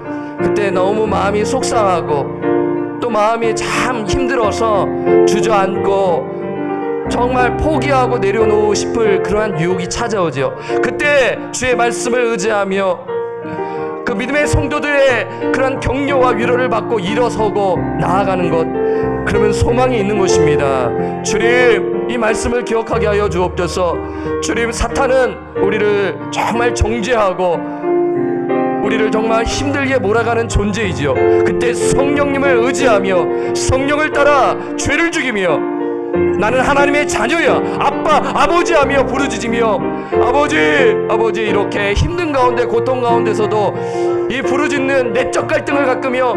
그때 너무 마음이 속상하고 또 마음이 참 힘들어서 주저앉고 정말 포기하고 내려놓고 싶을 그러한 유혹이 찾아오죠. 그때 주의 말씀을 의지하며 그 믿음의 성도들의 그런 격려와 위로를 받고 일어서고 나아가는 것, 그러면 소망이 있는 것입니다. 주님, 이 말씀을 기억하게 하여 주옵소서. 주님, 사탄은 우리를 정말 정죄하고 우리를 정말 힘들게 몰아가는 존재이지요. 그때 성령님을 의지하며 성령을 따라 죄를 죽이며 나는 하나님의 자녀야, 아빠, 아버지 하며 부르짖으며 아버지 이렇게 힘든 가운데, 고통 가운데서도 이 부르짖는 내적 갈등을 가꾸며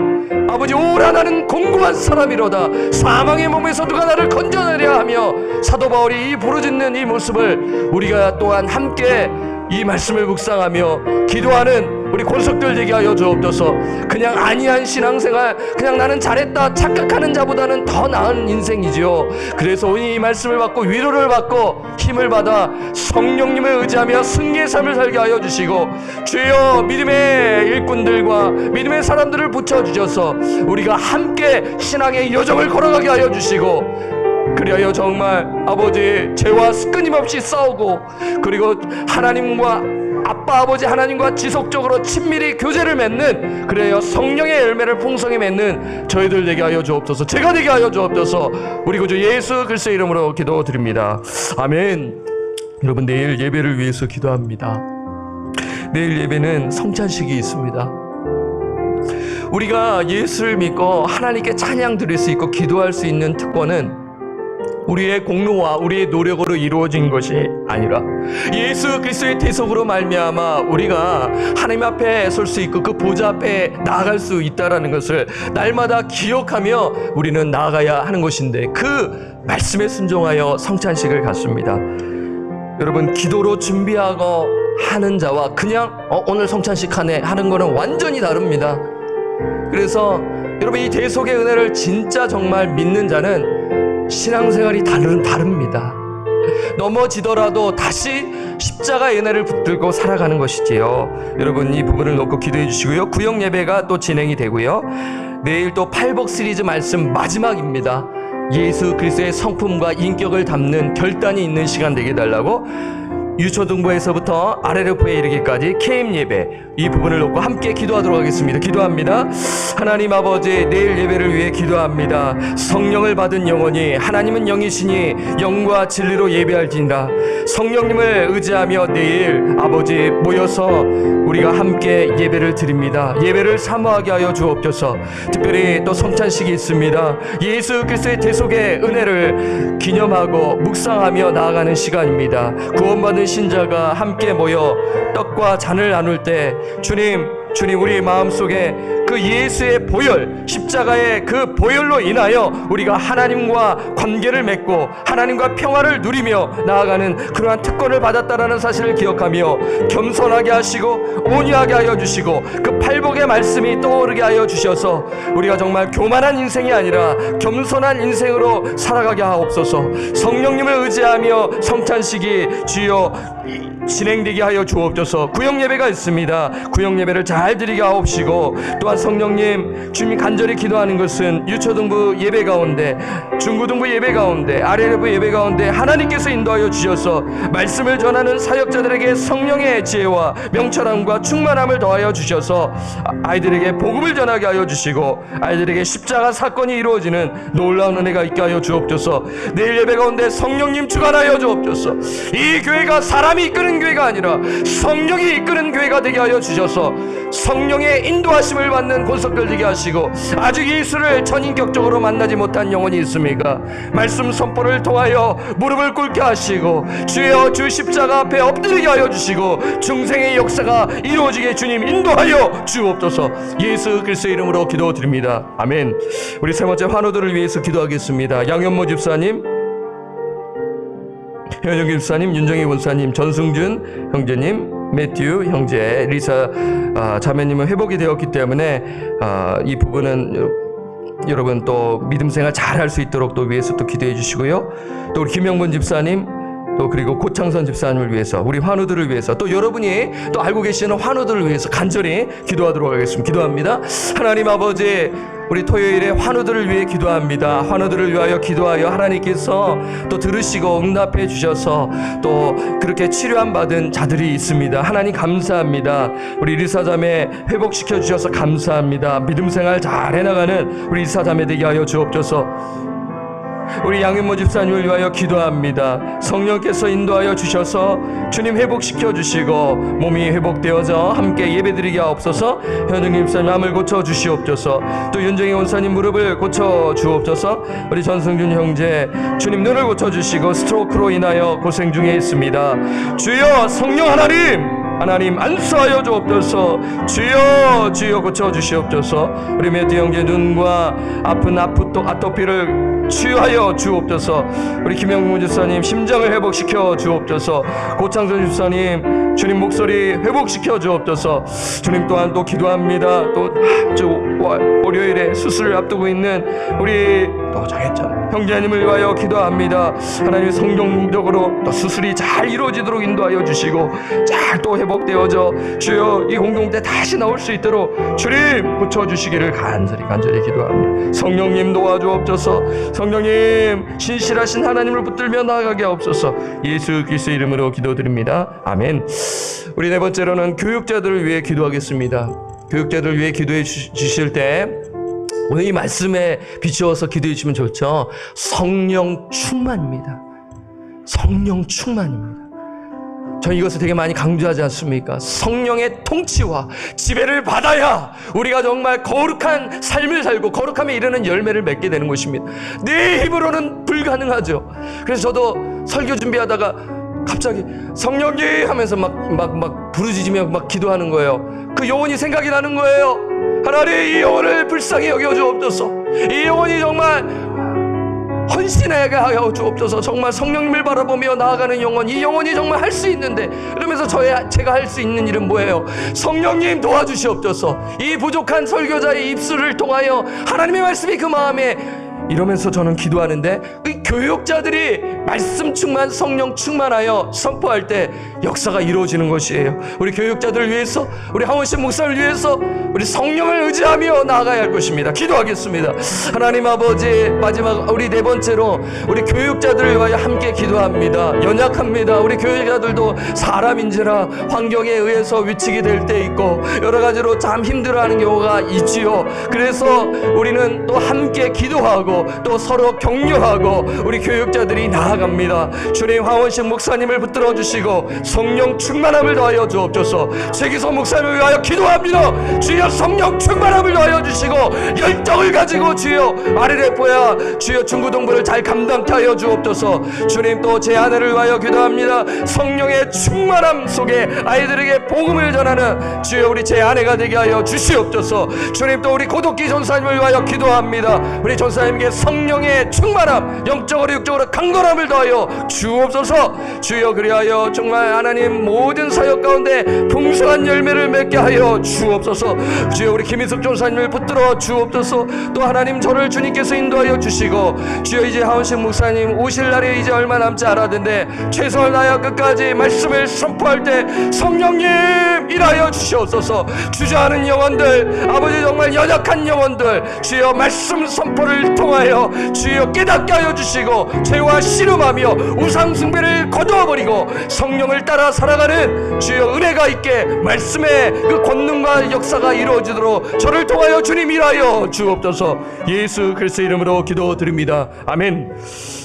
아버지, 오라 나는 공고한 사람이로다, 사망의 몸에서 누가 나를 건져내랴 하며 사도 바울이 이 부르짖는 이 모습을 우리가 또한 함께 이 말씀을 묵상하며 기도하는 우리 권속들 되게 하여 주옵소서. 그냥 안이한 신앙생활, 그냥 나는 잘했다 착각하는 자보다는 더 나은 인생이지요. 그래서 이 말씀을 받고 위로를 받고 힘을 받아 성령님을 의지하며 승리의 삶을 살게 하여 주시고, 주여 믿음의 일꾼들과 믿음의 사람들을 붙여주셔서 우리가 함께 신앙의 여정을 걸어가게 하여 주시고, 그리하여 정말 아버지, 죄와 끊임없이 싸우고 그리고 하나님과 아빠 아버지 하나님과 지속적으로 친밀히 교제를 맺는, 그래요, 성령의 열매를 풍성히 맺는 저희들 되게 하여 주옵소서. 제가 되게 하여 주옵소서. 우리 구주 예수 그리스도의 이름으로 기도드립니다. 아멘. 여러분, 내일 예배를 위해서 기도합니다. 내일 예배는 성찬식이 있습니다. 우리가 예수를 믿고 하나님께 찬양 드릴 수 있고 기도할 수 있는 특권은 우리의 공로와 우리의 노력으로 이루어진 것이 아니라 예수 그리스도의 대속으로 말미암아 우리가 하나님 앞에 설 수 있고 그 보좌 앞에 나아갈 수 있다라는 것을 날마다 기억하며 우리는 나아가야 하는 것인데, 그 말씀에 순종하여 성찬식을 갖습니다. 여러분, 기도로 준비하고 하는 자와 그냥 오늘 성찬식 하네 하는 거는 완전히 다릅니다. 그래서 여러분, 이 대속의 은혜를 진짜 정말 믿는 자는 신앙생활이 다릅니다. 넘어지더라도 다시 십자가의 은혜를 붙들고 살아가는 것이지요. 여러분, 이 부분을 놓고 기도해 주시고요. 구역 예배가 또 진행이 되고요. 내일 또 팔복 시리즈 말씀 마지막입니다. 예수 그리스도의 성품과 인격을 담는 결단이 있는 시간 되게 해달라고 유초등부에서부터 RLF에 이르기까지 KM 예배, 이 부분을 놓고 함께 기도하도록 하겠습니다. 기도합니다. 하나님 아버지, 내일 예배를 위해 기도합니다. 성령을 받은 영혼이, 하나님은 영이시니 영과 진리로 예배할지니라. 성령님을 의지하며 내일 아버지 모여서 우리가 함께 예배를 드립니다. 예배를 사모하게 하여 주옵소서. 특별히 또 성찬식이 있습니다. 예수 그리스도의 대속의 은혜를 기념하고 묵상하며 나아가는 시간입니다. 구원받은 신자가 함께 모여 떡과 잔을 나눌 때 주님 우리 마음속에 그 예수의 보혈, 십자가의 그 보혈로 인하여 우리가 하나님과 관계를 맺고 하나님과 평화를 누리며 나아가는 그러한 특권을 받았다라는 사실을 기억하며 겸손하게 하시고 온유하게 하여 주시고 그 팔복의 말씀이 떠오르게 하여 주셔서 우리가 정말 교만한 인생이 아니라 겸손한 인생으로 살아가게 하옵소서. 성령님을 의지하며 성찬식이 주여 진행되게 하여 주옵소서. 구역 예배가 있습니다. 구역 예배를 잘 드리게 하옵시고, 또한 성령님, 주님 간절히 기도하는 것은 유초등부 예배 가운데, 중고등부 예배 가운데, RLF 예배 가운데 하나님께서 인도하여 주셔서 말씀을 전하는 사역자들에게 성령의 지혜와 명철함과 충만함을 더하여 주셔서 아이들에게 복음을 전하게 하여 주시고 아이들에게 십자가 사건이 이루어지는 놀라운 은혜가 있게 하여 주옵소서. 내일 예배 가운데 성령님 주관하여 주옵소서. 이 교회가 사람이 이끄는 교회가 아니라 성령이 이끄는 교회가 되게 하여 주셔서 성령의 인도하심을 받는 권속들 되게 하시고, 아직 예수를 전인격적으로 만나지 못한 영혼이 있습니까? 말씀 선포를 통하여 무릎을 꿇게 하시고 주여 주 십자가 앞에 엎드리게 하여 주시고 중생의 역사가 이루어지게 주님 인도하여 주옵소서. 예수 그리스도의 이름으로 기도드립니다. 아멘. 우리 세 번째 환우들을 위해서 기도하겠습니다. 양현모 집사님, 현영 집사님, 윤정희 권사님, 전승준 형제님, 매튜 형제, 리사 자매님은 회복이 되었기 때문에 이 부분은 여러분 또 믿음 생활 잘 할 수 있도록 또 위해서 또 기도해 주시고요. 또 우리 김영분 집사님, 또 그리고 고창선 집사님을 위해서, 우리 환우들을 위해서, 또 여러분이 또 알고 계시는 환우들을 위해서 간절히 기도하도록 하겠습니다. 기도합니다. 하나님 아버지, 우리 토요일에 환우들을 위해 기도합니다. 환우들을 위하여 기도하여 하나님께서 또 들으시고 응답해 주셔서 또 그렇게 치료함 받은 자들이 있습니다. 하나님 감사합니다. 우리 리사자매 회복시켜 주셔서 감사합니다. 믿음 생활 잘 해나가는 우리 리사자매 되게 하여 주옵소서. 우리 양윤모 집사님을 위하여 기도합니다. 성령께서 인도하여 주셔서 주님 회복시켜 주시고 몸이 회복되어져 함께 예배드리게 하옵소서. 현웅님 집사님 암을 고쳐 주시옵소서. 또 윤정희 원사님 무릎을 고쳐 주옵소서. 우리 전승준 형제 주님 눈을 고쳐 주시고 스트로크로 인하여 고생 중에 있습니다. 주여 성령 하나님 안수하여 주옵소서. 주여 고쳐 주시옵소서. 우리 매튜 형제 눈과 아픈 아토피를 치유하여 주옵소서. 우리 김영문 집사님 심장을 회복시켜 주옵소서. 고창선 집사님 주님 목소리 회복시켜 주옵소서. 주님 또한 또 기도합니다. 또 월요일에 수술을 앞두고 있는 우리 또 장혜찬 형제님을 위하여 기도합니다. 하나님 성경적으로 또 수술이 잘 이루어지도록 인도하여 주시고 잘 또 회복되어져 주여 이 공동체 다시 나올 수 있도록 주님 고쳐주시기를 간절히 기도합니다. 성령님 도와주옵소서. 성령님 신실하신 하나님을 붙들며 나아가게 하옵소서. 예수 그리스도의 이름으로 기도드립니다. 아멘. 우리 네 번째로는 교육자들을 위해 기도하겠습니다. 교육자들을 위해 기도해 주실 때 오늘 이 말씀에 비추어서 기도해 주시면 좋죠. 성령 충만입니다. 성령 충만입니다. 저는 이것을 되게 많이 강조하지 않습니까? 성령의 통치와 지배를 받아야 우리가 정말 거룩한 삶을 살고 거룩함에 이르는 열매를 맺게 되는 것입니다. 내 힘으로는 불가능하죠. 그래서 저도 설교 준비하다가 갑자기 성령님 하면서 막 부르짖으며 막 기도하는 거예요. 그 영혼이 생각이 나는 거예요. 하나님 이 영혼을 불쌍히 여겨 주옵소서. 이 영혼이 정말 헌신하게 하여 주옵소서. 정말 성령님을 바라보며 나아가는 영혼, 이 영혼이 정말 할 수 있는데, 그러면서 제가 할 수 있는 일은 뭐예요? 성령님 도와주시옵소서. 이 부족한 설교자의 입술을 통하여 하나님의 말씀이 그 마음에 이러면서 저는 기도하는데, 그 교육자들이 말씀 충만, 성령 충만하여 선포할 때 역사가 이루어지는 것이에요. 우리 교육자들을 위해서, 우리 하원신 목사를 위해서 우리 성령을 의지하며 나아가야 할 것입니다. 기도하겠습니다. 하나님 아버지, 마지막 우리 네 번째로 우리 교육자들을 위하여 함께 기도합니다. 연약합니다. 우리 교육자들도 사람인지라 환경에 의해서 위축이 될 때 있고 여러 가지로 참 힘들어하는 경우가 있지요. 그래서 우리는 또 함께 기도하고 또 서로 격려하고 우리 교육자들이 나아갑니다. 주님 하원식 목사님을 붙들어 주시고 성령 충만함을 더하여 주옵소서. 최기성 목사님을 위하여 기도합니다. 주여 성령 충만함을 더하여 주시고 열정을 가지고 주여 아리레포야 주여 중고등부를 잘 감당케 하여 주옵소서. 주님 또 제 아내를 위하여 기도합니다. 성령의 충만함 속에 아이들에게 복음을 전하는 주여 우리 제 아내가 되게 하여 주시옵소서. 주님 또 우리 고독기 전사님을 위하여 기도합니다. 우리 전사님께 성령의 충만함, 영적으로 육적으로 강건함을 더하여 주옵소서. 주여 그리하여 정말 하나님 모든 사역 가운데 풍성한 열매를 맺게 하여 주옵소서. 주여 우리 김희숙 전사님을 붙들어 주옵소서. 또 하나님 저를 주님께서 인도하여 주시고 주여 이제 하원식 목사님 오실 날이 이제 얼마 남지 않았는데 최선을 다하여 끝까지 말씀을 선포할 때 성령님 일하여 주시옵소서. 주저하는 영혼들, 아버지 정말 연약한 영혼들 주여 말씀 선포를 통하여 주여 깨닫게 하여 주시고 죄와 씨름하며 우상 숭배를 거두어버리고 성령을 따라 살아가는 주여 은혜가 있게 말씀의 그 권능과 역사가 이루어지도록 저를 통하여 주님 일하여 주옵소서. 예수 그리스도 이름으로 기도드립니다. 아멘.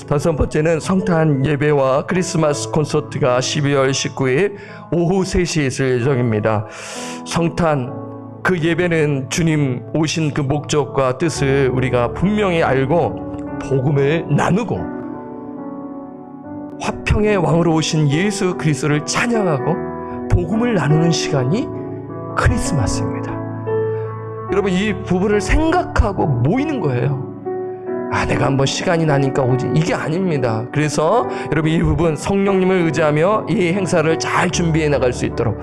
다섯 번째는 성탄 예배와 크리스마스 콘서트가 12월 19일 오후 3시에 있을 예정입니다. 성탄 그 예배는 주님 오신 그 목적과 뜻을 우리가 분명히 알고 복음을 나누고 화평의 왕으로 오신 예수 그리스도를 찬양하고 복음을 나누는 시간이 크리스마스입니다. 여러분 이 부분을 생각하고 모이는 거예요. 내가 한번 시간이 나니까 오지, 이게 아닙니다. 그래서 여러분 이 부분 성령님을 의지하며 이 행사를 잘 준비해 나갈 수 있도록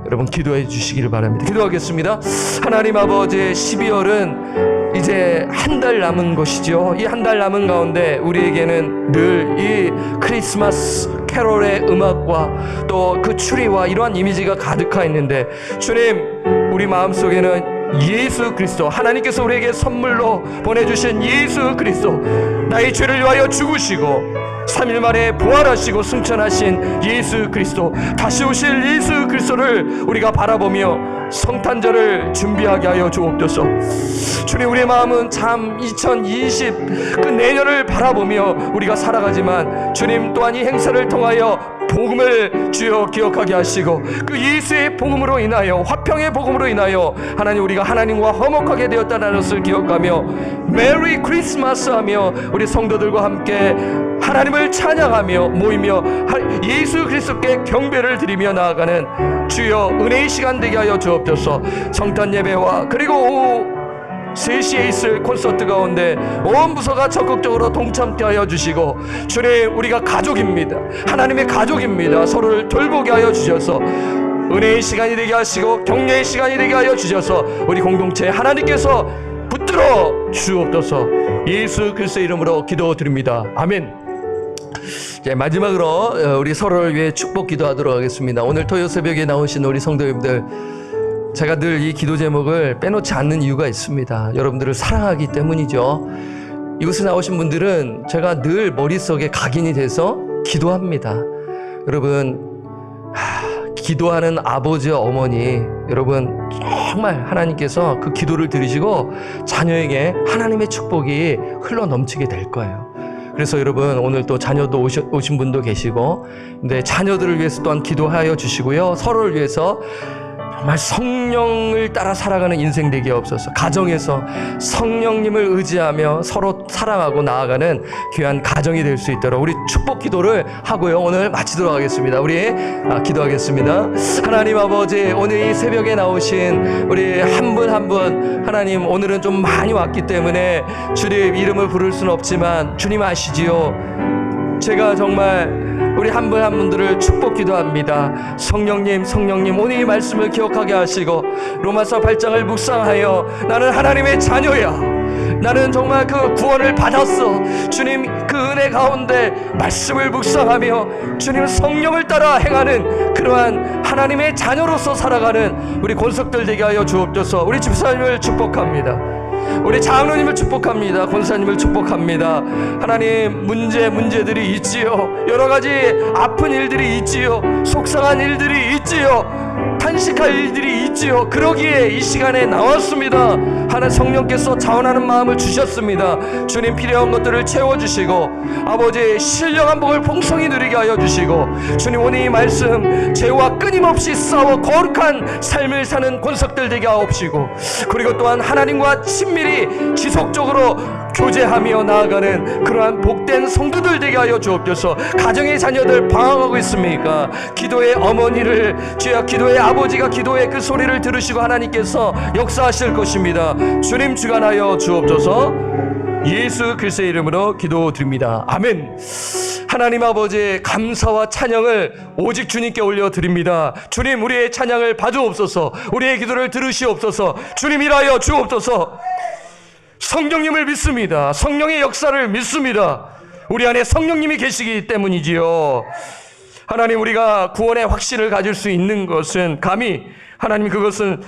여러분 기도해 주시기를 바랍니다. 기도하겠습니다. 하나님 아버지, 12월은 이제 이제 한 달 남은 것이죠. 이 한 달 남은 가운데 우리에게는 늘 이 크리스마스 캐롤의 음악과 또 그 추리와 이러한 이미지가 가득하 있는데, 주님, 우리 마음속에는 예수 그리스도, 하나님께서 우리에게 선물로 보내주신 예수 그리스도, 나의 죄를 위하여 죽으시고 3일 만에 부활하시고 승천하신 예수 그리스도, 다시 오실 예수 그리스도를 우리가 바라보며 성탄절을 준비하게 하여 주옵소서. 주님, 우리의 마음은 참 2020 그 내년을 바라보며 우리가 살아가지만, 주님 또한 이 행사를 통하여 복음을 주여 기억하게 하시고, 그 예수의 복음으로 인하여, 화평의 복음으로 인하여 하나님, 우리가 하나님과 화목하게 되었다는 것을 기억하며 메리 크리스마스 하며 우리 성도들과 함께 하나님을 찬양하며 모이며 예수 그리스도께 경배를 드리며 나아가는 주여 은혜의 시간 되게 하여 주옵소서. 성탄 예배와 그리고 오후 3시에 있을 콘서트 가운데 온 부서가 적극적으로 동참케 하여 주시고, 주님, 우리가 가족입니다. 하나님의 가족입니다. 서로를 돌보게 하여 주셔서 은혜의 시간이 되게 하시고 격려의 시간이 되게 하여 주셔서 우리 공동체에 하나님께서 붙들어 주옵소서. 예수 그리스도의 이름으로 기도드립니다. 아멘. 이제 마지막으로 우리 서로를 위해 축복 기도하도록 하겠습니다. 오늘 토요 새벽에 나오신 우리 성도님들, 제가 늘 이 기도 제목을 빼놓지 않는 이유가 있습니다. 여러분들을 사랑하기 때문이죠. 이곳에 나오신 분들은 제가 늘 머릿속에 각인이 돼서 기도합니다. 여러분, 기도하는 아버지, 어머니, 여러분 정말 하나님께서 그 기도를 들으시고 자녀에게 하나님의 축복이 흘러 넘치게 될 거예요. 그래서 여러분, 오늘 또 자녀도 오신 분도 계시고, 근데 자녀들을 위해서 또한 기도하여 주시고요. 서로를 위해서 정말 성령을 따라 살아가는 인생 되게 없어서 가정에서 성령님을 의지하며 서로 사랑하고 나아가는 귀한 가정이 될 수 있도록 우리 축복 기도를 하고요, 오늘 마치도록 하겠습니다. 우리 기도하겠습니다. 하나님 아버지, 오늘 이 새벽에 나오신 우리 한 분 한 분, 하나님, 오늘은 좀 많이 왔기 때문에 주님 이름을 부를 수는 없지만 주님 아시지요. 제가 정말 우리 한 분 한 분들을 축복 기도합니다. 성령님, 오늘 이 말씀을 기억하게 하시고 로마서 8장을 묵상하여 나는 하나님의 자녀야, 나는 정말 그 구원을 받았어, 주님 그 은혜 가운데 말씀을 묵상하며 주님 성령을 따라 행하는 그러한 하나님의 자녀로서 살아가는 우리 권속들 되게 하여 주옵소서. 우리 집사님을 축복합니다. 우리 장로님을 축복합니다. 권사님을 축복합니다. 하나님, 문제들이 있지요. 여러 가지 아픈 일들이 있지요. 속상한 일들이 있지요. 탄식할 일들이 있지요. 그러기에 이 시간에 나왔습니다. 하나님 성령께서 자원하는 마음을 주셨습니다. 주님, 필요한 것들을 채워주시고 아버지 신령한 복을 풍성히 누리게 하여 주시고, 주님 오늘 이 말씀 죄와 끊임없이 싸워 거룩한 삶을 사는 권속들 되게 하옵시고, 그리고 또한 하나님과 친밀히 지속적으로 교제하며 나아가는 그러한 복된 성도들 되게 하여 주옵소서. 가정의 자녀들 방황하고 있습니까? 기도의 어머니를, 주여 기도의 아버지가 기도의 그 소리를 들으시고 하나님께서 역사하실 것입니다. 주님 주관하여 주옵소서. 예수 그리스도의 이름으로 기도드립니다. 아멘. 하나님 아버지, 감사와 찬양을 오직 주님께 올려드립니다. 주님, 우리의 찬양을 봐주옵소서. 우리의 기도를 들으시옵소서. 주님 일하여 주옵소서. 성령님을 믿습니다. 성령의 역사를 믿습니다. 우리 안에 성령님이 계시기 때문이지요. 하나님, 우리가 구원의 확신을 가질 수 있는 것은 감히 하나님, 그것은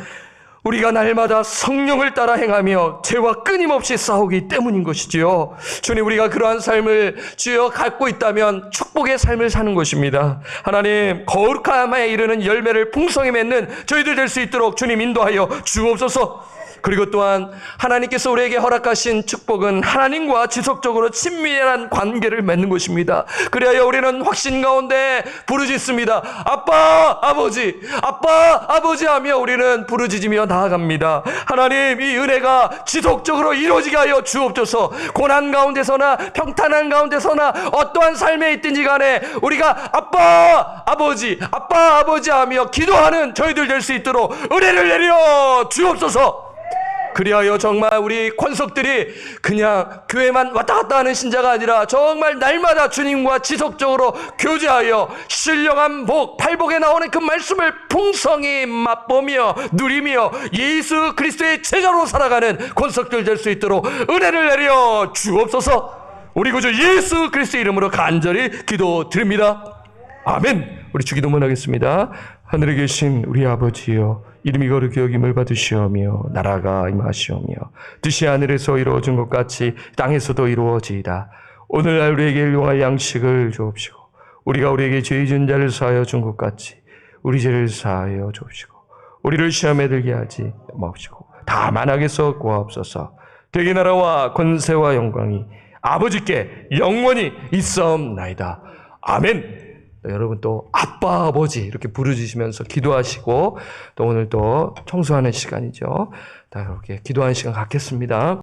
우리가 날마다 성령을 따라 행하며 죄와 끊임없이 싸우기 때문인 것이지요. 주님, 우리가 그러한 삶을 주여 갖고 있다면 축복의 삶을 사는 것입니다. 하나님, 거룩함에 이르는 열매를 풍성히 맺는 저희들 될 수 있도록 주님 인도하여 주옵소서. 그리고 또한 하나님께서 우리에게 허락하신 축복은 하나님과 지속적으로 친밀한 관계를 맺는 것입니다. 그래야 우리는 확신 가운데 부르짖습니다. 아빠, 아버지, 아빠, 아버지 하며 우리는 부르짖으며 나아갑니다. 하나님, 이 은혜가 지속적으로 이루어지게 하여 주옵소서. 고난 가운데서나 평탄한 가운데서나 어떠한 삶에 있든지 간에 우리가 아빠, 아버지, 아빠, 아버지 하며 기도하는 저희들 될 수 있도록 은혜를 내려 주옵소서. 그리하여 정말 우리 권속들이 그냥 교회만 왔다 갔다 하는 신자가 아니라 정말 날마다 주님과 지속적으로 교제하여 신령한 복, 팔복에 나오는 그 말씀을 풍성히 맛보며 누리며 예수 그리스도의 제자로 살아가는 권속들 될 수 있도록 은혜를 내려 주옵소서. 우리 구주 예수 그리스도의 이름으로 간절히 기도드립니다. 아멘. 우리 주기도문 하겠습니다. 하늘에 계신 우리 아버지여, 이름이 거룩히 여김을 받으시오며 나라가 임하시오며 뜻이 하늘에서 이루어진 것 같이 땅에서도 이루어지이다. 오늘날 우리에게 일용할 양식을 주옵시고 우리가 우리에게 죄 지은 자를 사하여 준 것 같이 우리 죄를 사하여 주옵시고 우리를 시험에 들게 하지 마옵시고 다만 악에서 구하옵소서. 되게 나라와 권세와 영광이 아버지께 영원히 있사옵나이다. 아멘. 여러분 또 아빠 아버지 이렇게 부르짖으면서 기도하시고 또 오늘 또 청소하는 시간이죠. 다 이렇게 기도하는 시간 갖겠습니다.